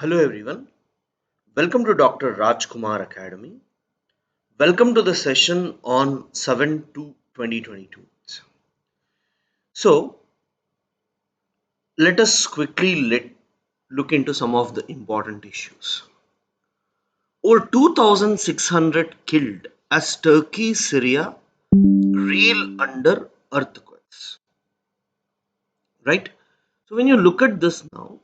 Hello everyone, welcome to Dr. Rajkumar Academy. Welcome to the session on 7 to 2022. So, let us quickly look into some of the important issues. Over 2,600 killed as Turkey, Syria reel under earthquakes. Right? So, when you look at this now,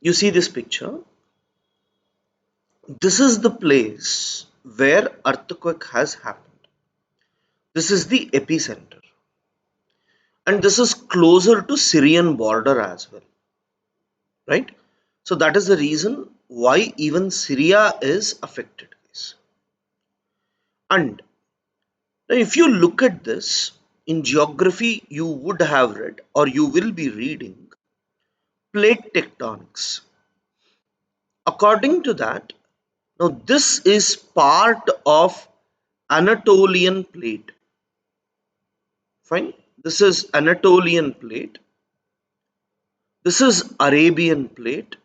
you see this picture. This is the place where earthquake has happened. This is the epicenter. And this is closer to Syrian border as well, right? So that is the reason why even Syria is affected, guys. And if you look at this in geography, you would have read or you will be reading plate tectonics. According to that, now this is part of Anatolian plate. Fine, this is Anatolian plate, this is Arabian plate,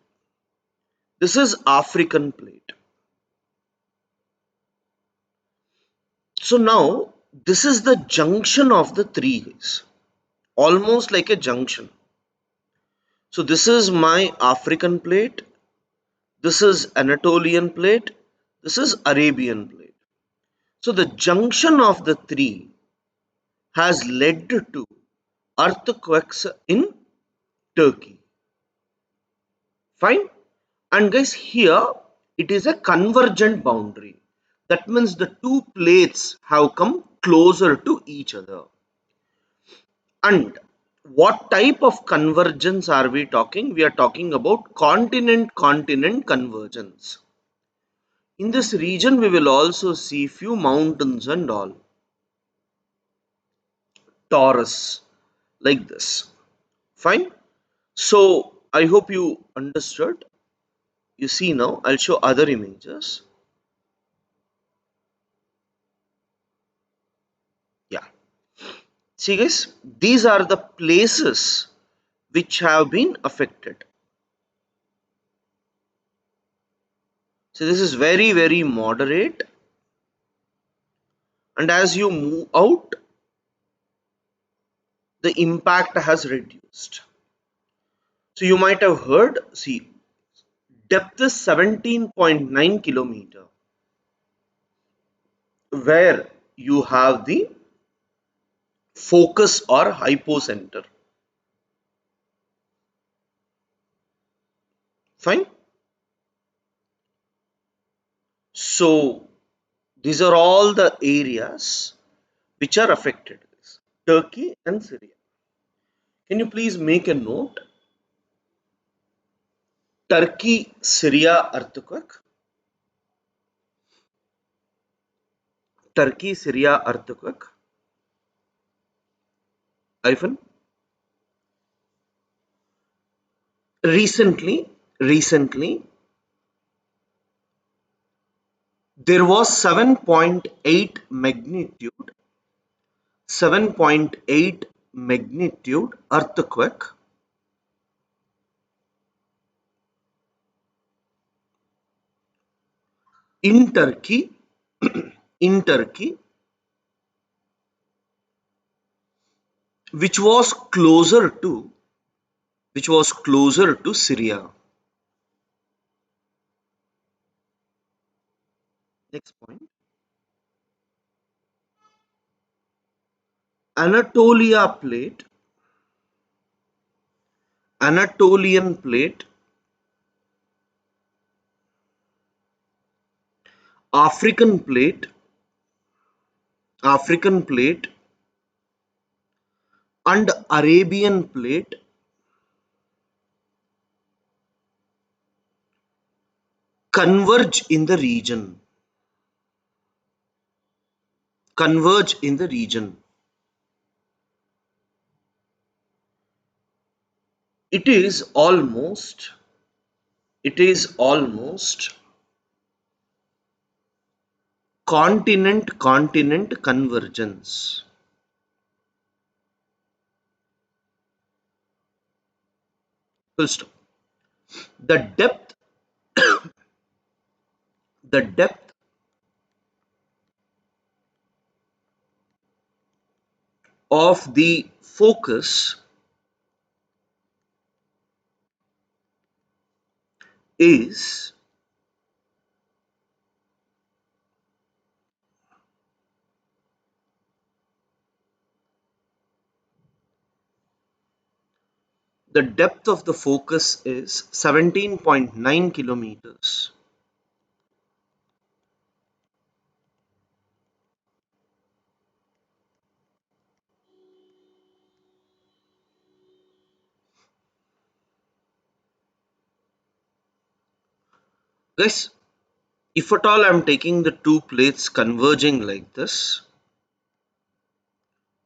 this is African plate. So now this is the junction of the three, guys, almost like a junction. So this is my African plate, this is Anatolian plate, this is Arabian plate. So the junction of the three has led to earthquakes in Turkey. Fine. And guys, here it is a convergent boundary. That means the two plates have come closer to each other. And what type of convergence are we talking? We are talking about continent-continent convergence. In this region, we will also see few mountains and all. Taurus, like this. Fine. So, I hope you understood. You see now, I'll show other images. Yeah. See guys, these are the places which have been affected. So this is very, very moderate. And as you move out, the impact has reduced. So you might have heard, see, depth is 17.9 kilometer, where you have the focus or hypocenter. Fine. So these are all the areas which are affected. Turkey and Syria. Can you please make a note? Turkey, Syria earthquake. Turkey, Syria earthquake. Hyphen. Recently, there was 7.8 magnitude, 7.8 magnitude earthquake in Turkey, in Turkey, which was closer to Syria. Next point. Anatolia plate, Anatolian plate, African plate, African plate, and Arabian plate converge in the region. Converge in the region. It is almost continent convergence. Full stop. The depth of the focus is the depth of the focus is 17.9 kilometers. Guys, if at all I'm taking the two plates converging like this,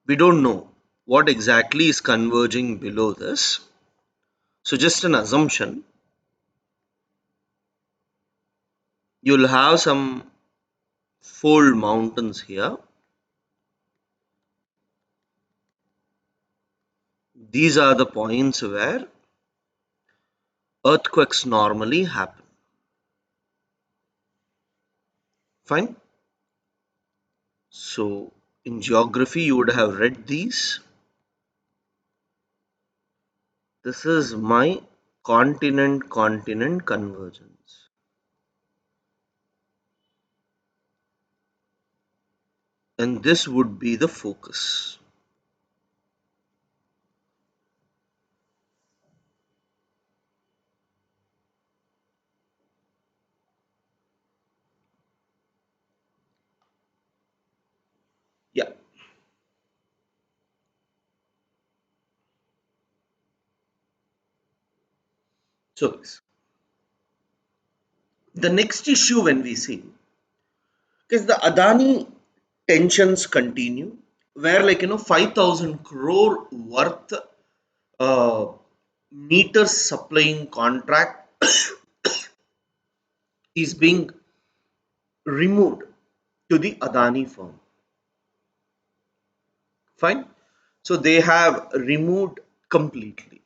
we don't know what exactly is converging below this. So just an assumption, you'll have some fold mountains here. These are the points where earthquakes normally happen. Fine. So in geography, you would have read these. This is my continent convergence. And this would be the focus. Yeah. So the next issue when we see is the Adani tensions continue, where 5,000 crore worth uh, meter supplying contract is being removed to the Adani firm. Fine. So they have removed completely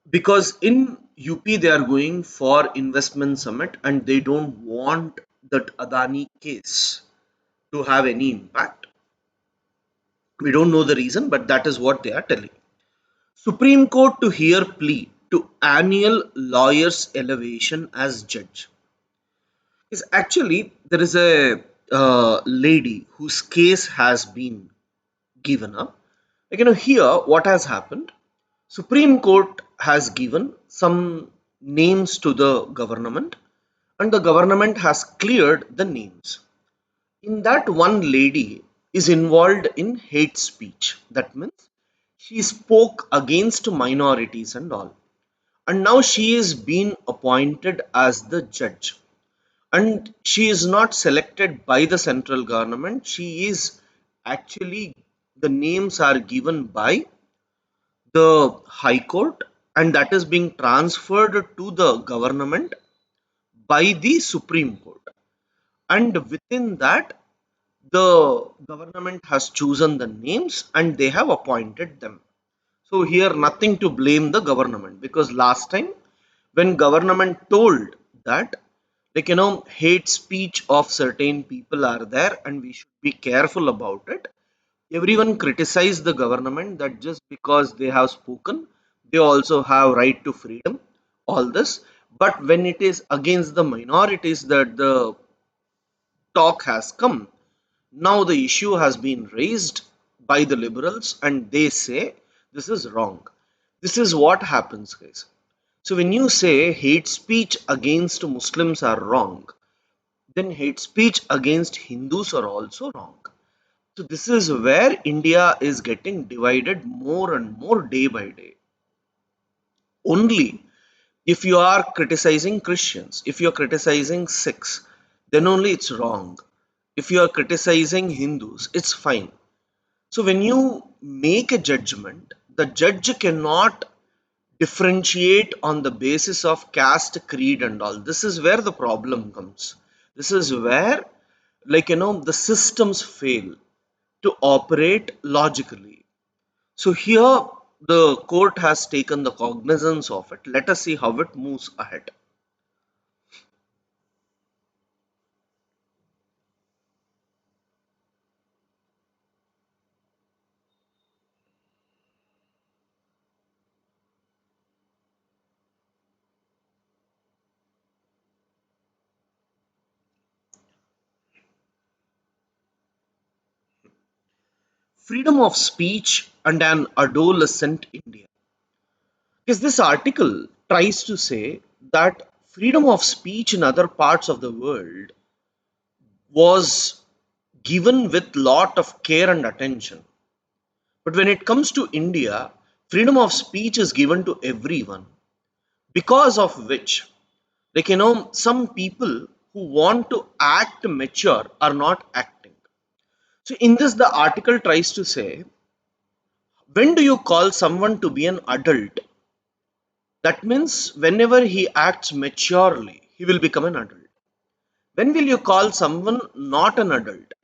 because in UP they are going for investment summit and they don't want that Adani case to have any impact. We don't know the reason, but that is what they are telling. Supreme Court to hear plea to annual lawyers elevation as judge. Is actually there is a lady whose case has been given up. Here what has happened? Supreme Court has given some names to the government, and the government has cleared the names. In that, one lady is involved in hate speech. That means she spoke against minorities and all. And now she is being appointed as the judge. And she is not selected by the central government. She is actually, the names are given by the High Court, and that is being transferred to the government by the Supreme Court. And within that, the government has chosen the names and they have appointed them. So here nothing to blame the government, because last time when government told that hate speech of certain people are there and we should be careful about it, everyone criticized the government that just because they have spoken they also have right to freedom, all this. But when it is against the minorities that the talk has come, now the issue has been raised by the liberals and they say this is wrong. This is what happens, guys. So when you say hate speech against Muslims are wrong, then hate speech against Hindus are also wrong. So this is where India is getting divided more and more day by day. Only if you are criticizing Christians, if you are criticizing Sikhs, then only it's wrong. If you are criticizing Hindus, it's fine. So when you make a judgment, the judge cannot differentiate on the basis of caste, creed, and all. This is where the problem comes. This is where, the systems fail to operate logically. So here the court has taken the cognizance of it. Let us see how it moves ahead. Freedom of speech and an adolescent India. Because this article tries to say that freedom of speech in other parts of the world was given with lot of care and attention. But when it comes to India, freedom of speech is given to everyone, because of which, some people who want to act mature are not acting. So, in this, the article tries to say, when do you call someone to be an adult? That means whenever he acts maturely, he will become an adult. When will you call someone not an adult?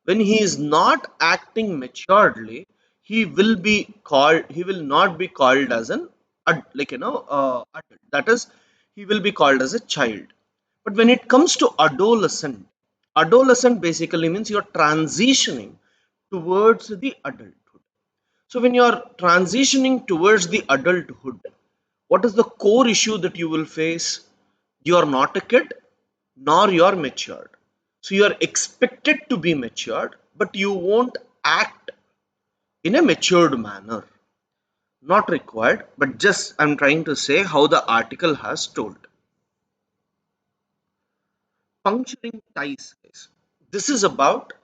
When he is not acting maturely, he will not be called as an adult. That is, he will be called as a child. But when it comes to adolescent basically means you're transitioning towards the adulthood. So when you're transitioning towards the adulthood, what is the core issue that you will face? You are not a kid, nor you are matured. So you are expected to be matured, but you won't act in a matured manner. Not required, but just I'm trying to say how the article has told. Puncturing ties, guys. This is about,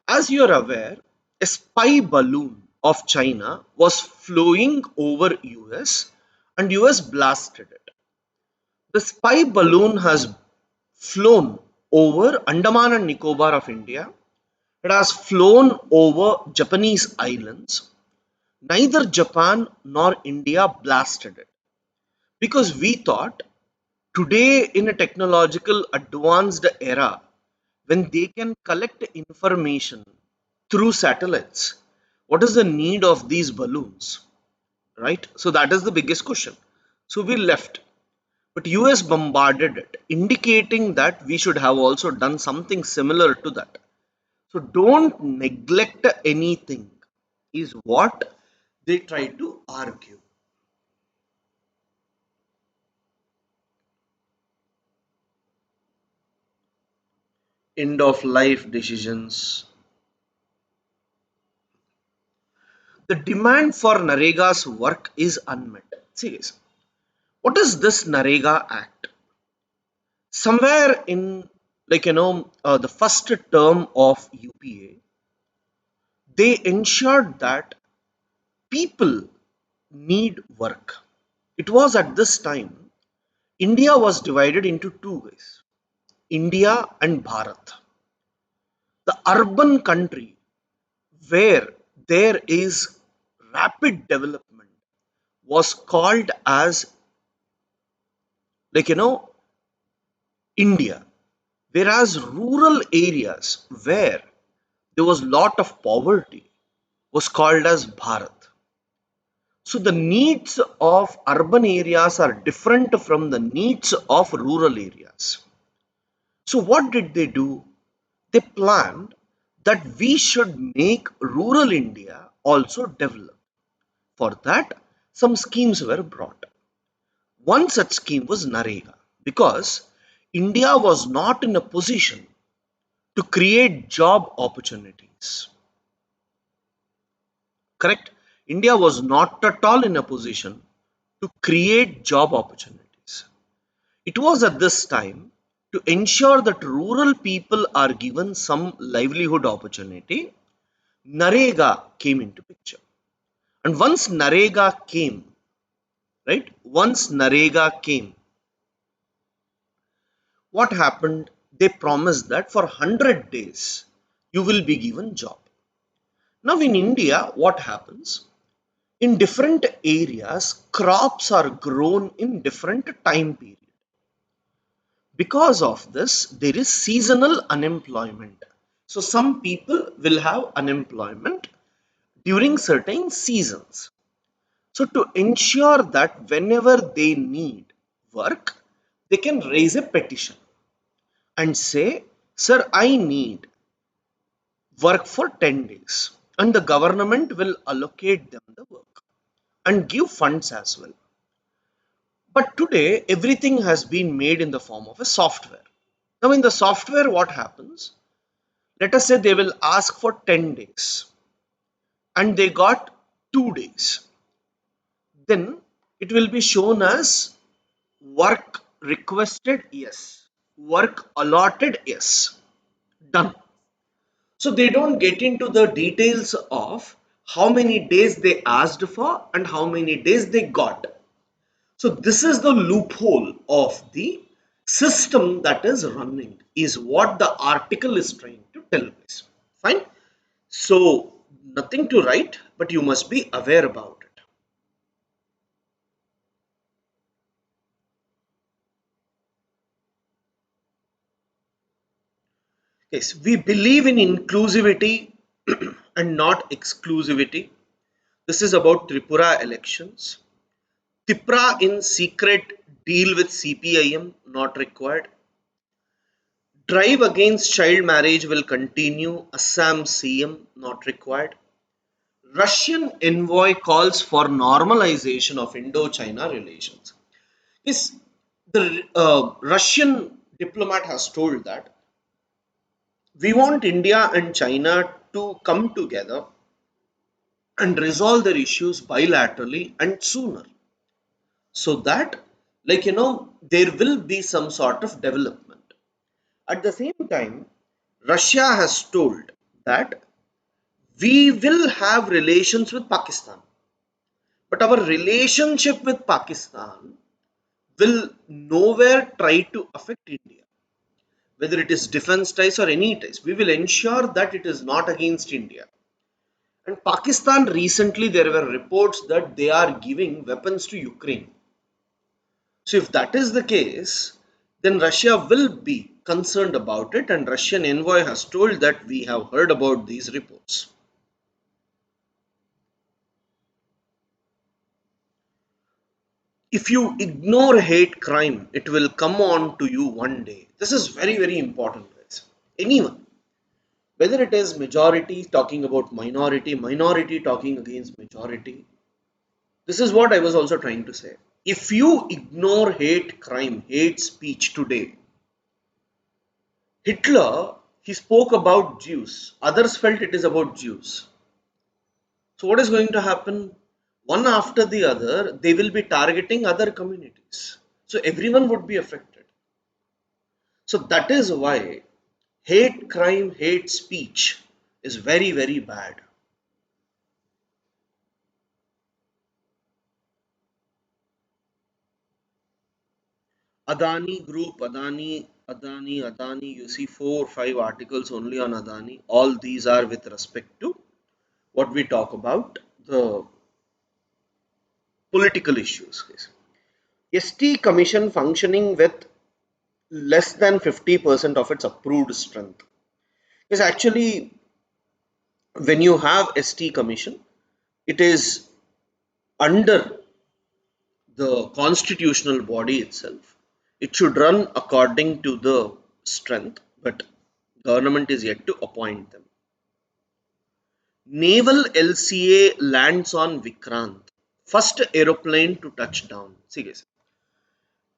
as you are aware, a spy balloon of China was flying over US and US blasted it. The spy balloon has flown over Andaman and Nicobar of India. It has flown over Japanese islands. Neither Japan nor India blasted it because we thought today, in a technological advanced era, when they can collect information through satellites, what is the need of these balloons? Right? So that is the biggest question. So we left. But US bombarded it, indicating that we should have also done something similar to that. So don't neglect anything, is what they try to argue. End of life decisions. The demand for Narega's work is unmet. See, guys, what is this Narega Act? Somewhere in, the first term of UPA, they ensured that people need work. It was at this time India was divided into two ways, India and Bharat. The urban country where there is rapid development was called as, like you know India, whereas rural areas where there was lot of poverty was called as Bharat. So the needs of urban areas are different from the needs of rural areas. So what did they do? They planned that we should make rural India also develop. For that, some schemes were brought. One such scheme was Narega, because India was not in a position to create job opportunities. Correct? India was not at all in a position to create job opportunities. It was at this time to ensure that rural people are given some livelihood opportunity. Narega came into picture. And once Narega came, right? Once Narega came, what happened? They promised that for 100 days you will be given job. Now in India, what happens? In different areas, crops are grown in different time period. Because of this, there is seasonal unemployment. So some people will have unemployment during certain seasons. So to ensure that whenever they need work, they can raise a petition and say, Sir, I need work for 10 days. And the government will allocate them the work and give funds as well. But today, everything has been made in the form of a software. Now, in the software, what happens? Let us say they will ask for 10 days and they got 2 days. Then it will be shown as work requested, yes. Work allotted, yes. Done. So they don't get into the details of how many days they asked for and how many days they got. So this is the loophole of the system that is running, is what the article is trying to tell us. Fine. So nothing to write, but you must be aware about it. Yes, we believe in inclusivity and not exclusivity. This is about Tripura elections. Tipra in secret deal with CPIM not required. Drive against child marriage will continue. Assam CM not required. Russian envoy calls for normalization of Indo-China relations. Yes, the Russian diplomat has told that we want India and China to come together and resolve their issues bilaterally and sooner, so that, there will be some sort of development. At the same time, Russia has told that we will have relations with Pakistan, but our relationship with Pakistan will nowhere try to affect India, whether it is defense ties or any ties. We will ensure that it is not against India. And Pakistan, recently there were reports that they are giving weapons to Ukraine. So if that is the case, then Russia will be concerned about it, and Russian envoy has told that we have heard about these reports. If you ignore hate crime, it will come on to you one day. This is very, very important, guys. Anyone, whether it is majority talking about minority, minority talking against majority, this is what I was also trying to say. If you ignore hate crime, hate speech today, Hitler, he spoke about Jews. Others felt it is about Jews. So what is going to happen? One after the other, they will be targeting other communities. So everyone would be affected. So that is why hate crime, hate speech is very, very bad. Adani Group, Adani, you see 4 or 5 articles only on Adani. All these are with respect to what we talk about, the political issues. ST Commission functioning with less than 50% of its approved strength. Because actually, when you have ST Commission, it is under the constitutional body itself. It should run according to the strength, but government is yet to appoint them. Naval LCA lands on Vikrant, first aeroplane to touch down. See guys,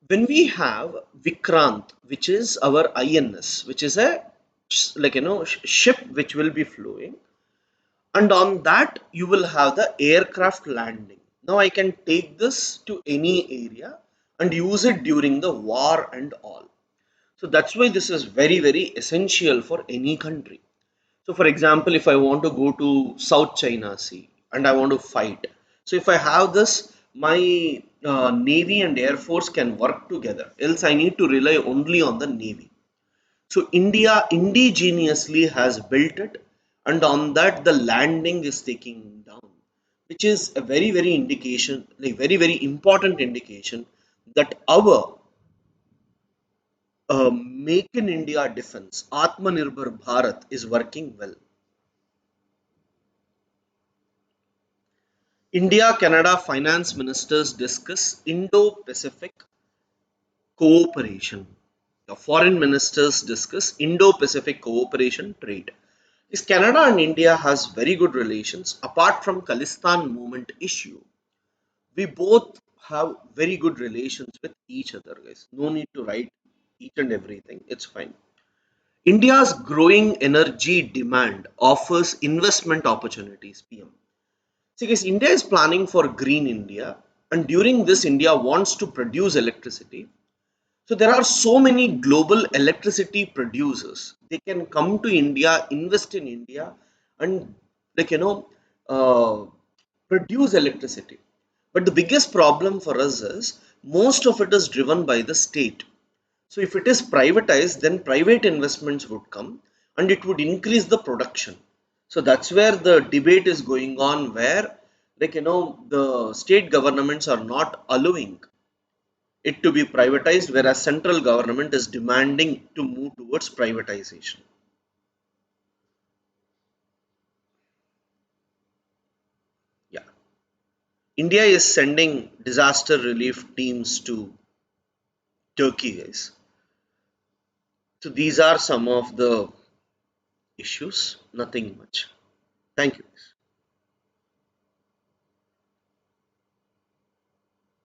when we have Vikrant, which is our INS, which is a ship which will be flowing, and on that you will have the aircraft landing. Now I can take this to any area and use it during the war and all. So that's why this is very, very essential for any country. So for example, if I want to go to South China Sea and I want to fight, so if I have this, my navy and air force can work together, else I need to rely only on the navy. So India indigenously has built it, and on that the landing is taking down, which is a very, very indication, like very, very important indication that our Make in India defense, Atmanirbhar Bharat, is working well. India Canada finance ministers discuss Indo Pacific cooperation. The foreign ministers discuss Indo Pacific cooperation trade. Is Canada and India has very good relations apart from Khalistan movement issue. We both have very good relations with each other, guys. No need to write each and everything. It's fine. India's growing energy demand offers investment opportunities. PM. See, guys, India is planning for Green India, and during this, India wants to produce electricity. So there are so many global electricity producers. They can come to India, invest in India, and like uh, produce electricity. But the biggest problem for us is most of it is driven by the state. So if it is privatized, then private investments would come and it would increase the production. So that's where the debate is going on, where the state governments are not allowing it to be privatized, whereas central government is demanding to move towards privatization. Yeah, India is sending disaster relief teams to Turkey, guys. So these are some of the issues, nothing much. Thank you.